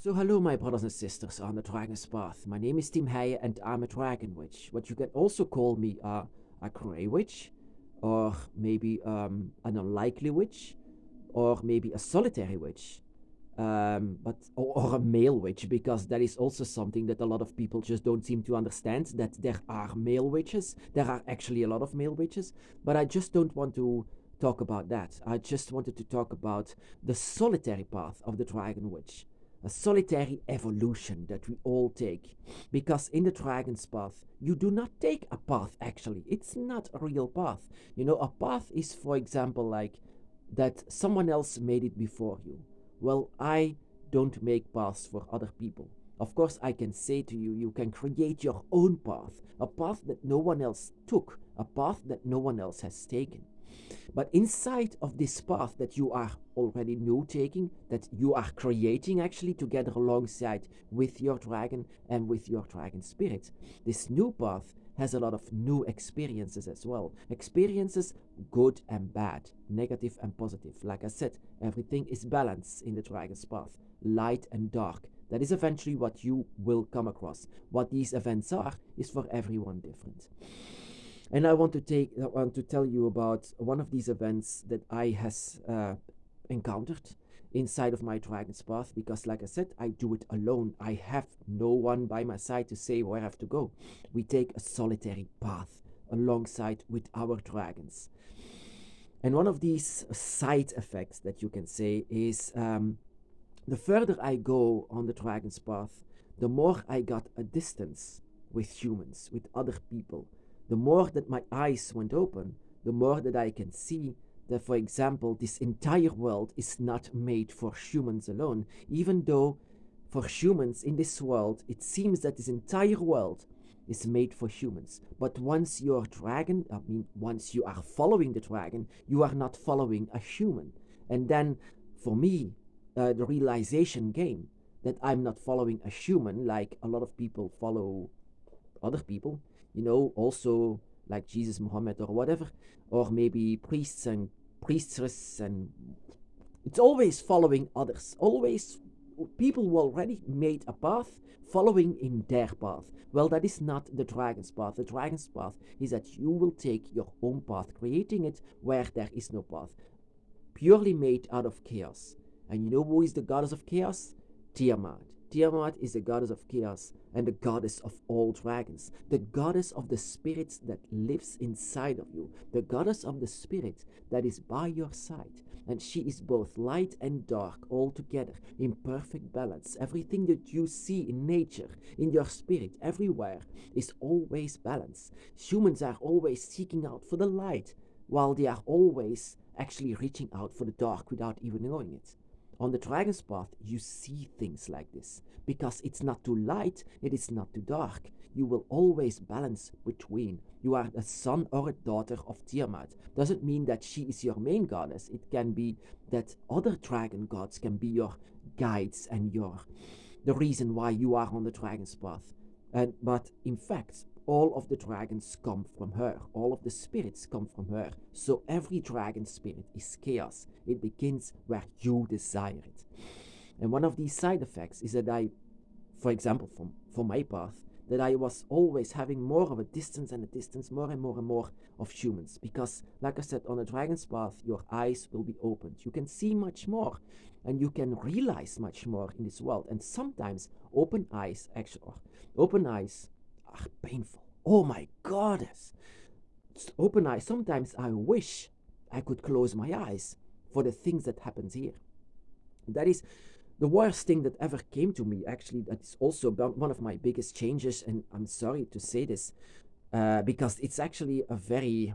So hello my brothers and sisters on the Dragon's Path. My name is Tim Heijen and I'm a Dragon Witch. What you can also call me a Grey Witch, or maybe an Unlikely Witch, or maybe a Solitary Witch, or a Male Witch, because that is also something that a lot of people just don't seem to understand, that there are male witches. There are actually a lot of male witches, but I just don't want to talk about that. I just wanted to talk about the solitary path of the Dragon Witch, a solitary evolution that we all take. Because in the Dragon's Path, you do not take a path actually. It's not a real path. You know, a path is, for example, like that someone else made it before you. Well, I don't make paths for other people. Of course, I can say to you, you can create your own path, a path that no one else took, a path that no one else has taken. But inside of this path that you are already new taking, that you are creating actually together alongside with your dragon and with your dragon spirit, this new path has a lot of new experiences as well. Experiences good and bad, negative and positive. Like I said, everything is balanced in the dragon's path, light and dark. That is eventually what you will come across. What these events are is for everyone different. And I want to tell you about one of these events that I has encountered inside of my Dragon's Path, because like I said, I do it alone. I have no one by my side to say where I have to go. We take a solitary path alongside with our dragons. And one of these side effects that you can say is the further I go on the Dragon's Path, the more I got a distance with humans, with other people. The more that my eyes went open, the more that I can see that, for example, this entire world is not made for humans alone, even though for humans in this world, it seems that this entire world is made for humans. But once you're dragon, once you are following the dragon, you are not following a human. And then, for me, the realization came that I'm not following a human like a lot of people follow other people, also like Jesus, Muhammad, or whatever, or maybe priests and priestesses, and it's always following others. Always people who already made a path following in their path. Well, that is not the dragon's path. The dragon's path is that you will take your own path, creating it where there is no path, purely made out of chaos. And you know who is the goddess of chaos? Tiamat. Tiamat is the goddess of chaos and the goddess of all dragons, the goddess of the spirit that lives inside of you, the goddess of the spirit that is by your side. And she is both light and dark all together in perfect balance. Everything that you see in nature, in your spirit, everywhere is always balanced. Humans are always seeking out for the light, while they are always actually reaching out for the dark without even knowing it. On the Dragon's Path, you see things like this because it's not too light, it is not too dark. You will always balance between. You are a son or a daughter of Tiamat. Doesn't mean that she is your main goddess. It can be that other dragon gods can be your guides and the reason why you are on the Dragon's Path. But in fact, all of the dragons come from her. All of the spirits come from her. So every dragon spirit is chaos. It begins where you desire it. And one of these side effects is that for example, from my path, that I was always having more of a distance and a distance, more and more and more of humans. Because, like I said, on a dragon's path, your eyes will be opened. You can see much more and you can realize much more in this world. And sometimes open eyes are painful. Oh my goddess. Open eyes. Sometimes I wish I could close my eyes for the things that happens here. That is the worst thing that ever came to me. Actually, that is also one of my biggest changes, and I'm sorry to say this, because it's actually a very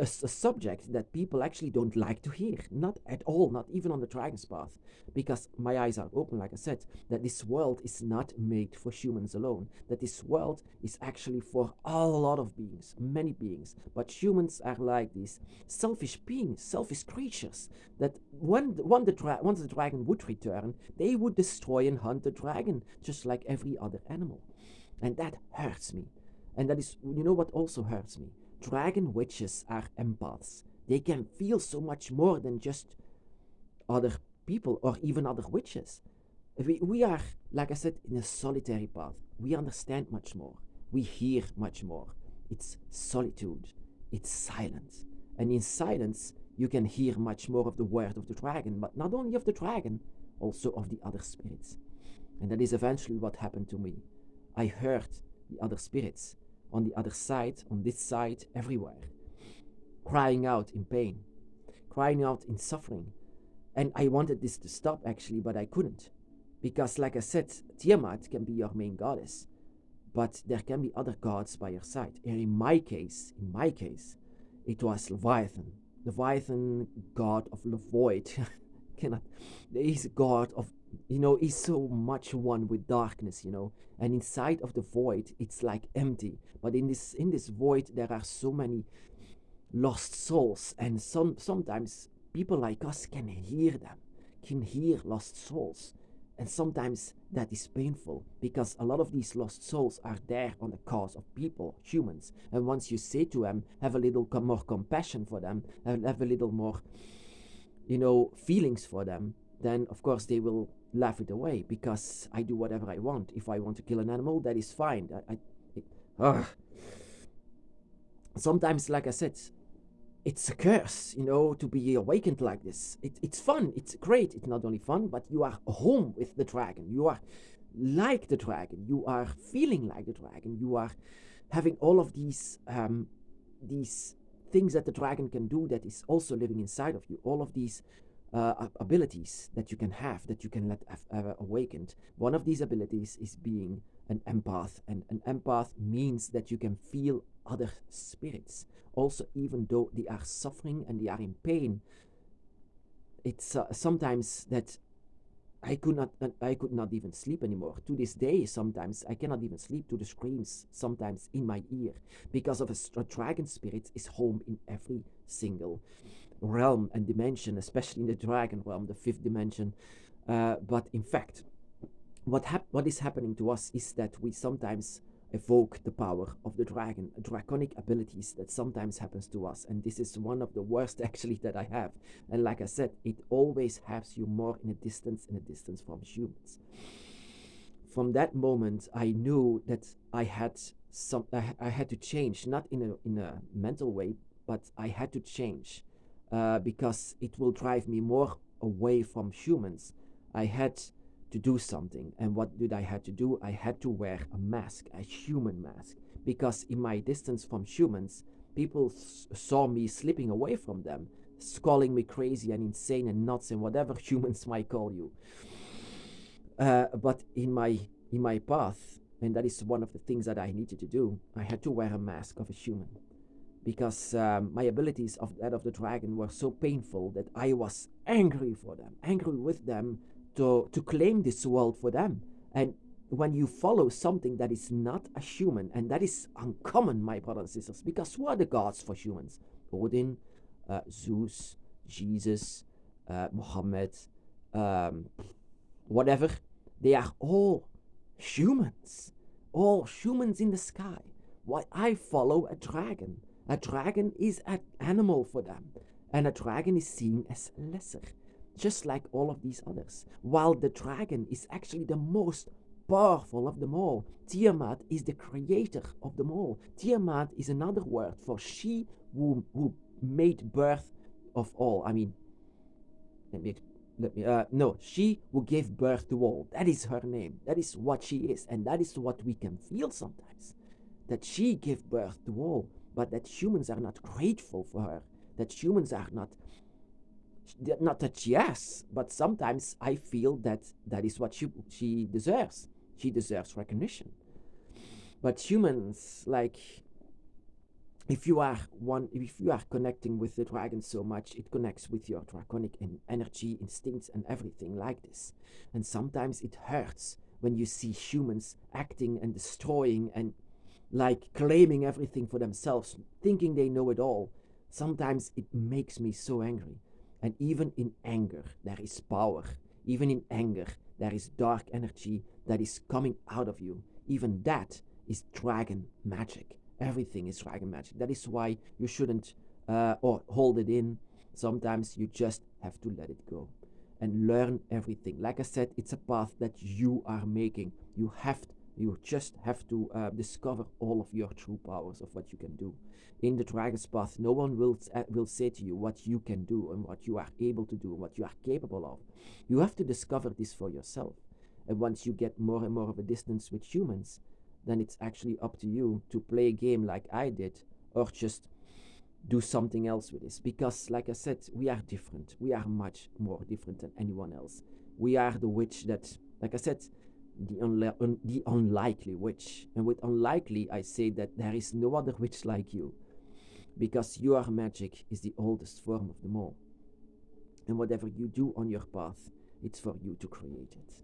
a subject that people actually don't like to hear. Not at all, not even on the Dragon's Path. Because my eyes are open, like I said, that this world is not made for humans alone. That this world is actually for a lot of beings, many beings. But humans are like these selfish beings, selfish creatures, that once the dragon would return, they would destroy and hunt the dragon, just like every other animal. And that hurts me. And that is, what also hurts me? Dragon witches are empaths. They can feel so much more than just other people or even other witches. We are, like I said, in a solitary path. We understand much more. We hear much more. It's solitude. It's silence. And in silence, you can hear much more of the word of the dragon, but not only of the dragon, also of the other spirits. And that is eventually what happened to me. I heard the other spirits on the other side, on this side, everywhere, crying out in pain, crying out in suffering. And I wanted this to stop actually, but I couldn't. Because, like I said, Tiamat can be your main goddess, but there can be other gods by your side. And in my case, it was Leviathan. Leviathan, god of the void. Cannot. He's a god of, he's so much one with darkness, And inside of the void, it's like empty. But in this void, there are so many lost souls, and sometimes people like us can hear them, can hear lost souls. And sometimes that is painful because a lot of these lost souls are there on the cause of people, humans. And once you say to them, have a little more compassion for them, have a little more, feelings for them, then of course they will laugh it away because I do whatever I want. If I want to kill an animal, that is fine. Sometimes, like I said, it's a curse, to be awakened like this. It's fun, it's great. It's not only fun, but you are home with the dragon. You are like the dragon. You are feeling like the dragon. You are having all of these things that the dragon can do that is also living inside of you. All of these abilities that you can have, that you can let awakened. One of these abilities is being an empath, and an empath means that you can feel other spirits. Also, even though they are suffering and they are in pain, it's sometimes that I could not even sleep anymore. To this day, sometimes I cannot even sleep to the screams sometimes in my ear because of a dragon spirit is home in every single realm and dimension, especially in the dragon realm, the fifth dimension. But in fact, what is happening to us is that we sometimes evoke the power of the dragon, draconic abilities that sometimes happens to us. And this is one of the worst actually that I have. And like I said, it always has you more in a distance from humans. From that moment, I knew that I had to change, not in a mental way, but I had to change because it will drive me more away from humans. I had to do something. And what did I had to do? I had to wear a mask, a human mask, because in my distance from humans, people saw me slipping away from them, calling me crazy and insane and nuts and whatever humans might call you. But in my path, and that is one of the things that I needed to do, I had to wear a mask of a human. Because my abilities of that of the dragon were so painful that I was angry for them, angry with them, to claim this world for them. And when you follow something that is not a human, and that is uncommon, my brothers and sisters, because who are the gods for humans? Odin, Zeus, Jesus, Muhammad, whatever. They are all humans in the sky. Why I follow a dragon? A dragon is an animal for them, and a dragon is seen as lesser, just like all of these others. While the dragon is actually the most powerful of them all. Tiamat is the creator of them all. Tiamat is another word for she who made birth of all. I mean, she who gave birth to all. That is her name. That is what she is, and that is what we can feel sometimes. That she gave birth to all, but that humans are not grateful for her. That humans are not that yes, but sometimes I feel that is what she deserves. She deserves recognition. But humans, like, if you are connecting with the dragon so much, it connects with your draconic energy, instincts, and everything like this. And sometimes it hurts when you see humans acting and destroying and like claiming everything for themselves, thinking they know it all. Sometimes it makes me so angry. And even in anger, there is power. Even in anger, there is dark energy that is coming out of you. Even that is dragon magic. Everything is dragon magic. That is why you shouldn't or hold it in. Sometimes you just have to let it go. and learn everything. Like I said, it's a path that you are making. You just have to discover all of your true powers of what you can do. In the Dragon's Path, no one will say to you what you can do and what you are able to do and what you are capable of. You have to discover this for yourself. And once you get more and more of a distance with humans, then it's actually up to you to play a game like I did, or just do something else with this. Because, like I said, we are different. We are much more different than anyone else. We are the witch that, like I said, the unlikely witch. And with unlikely, I say that there is no other witch like you, because your magic is the oldest form of them all. And whatever you do on your path, it's for you to create it.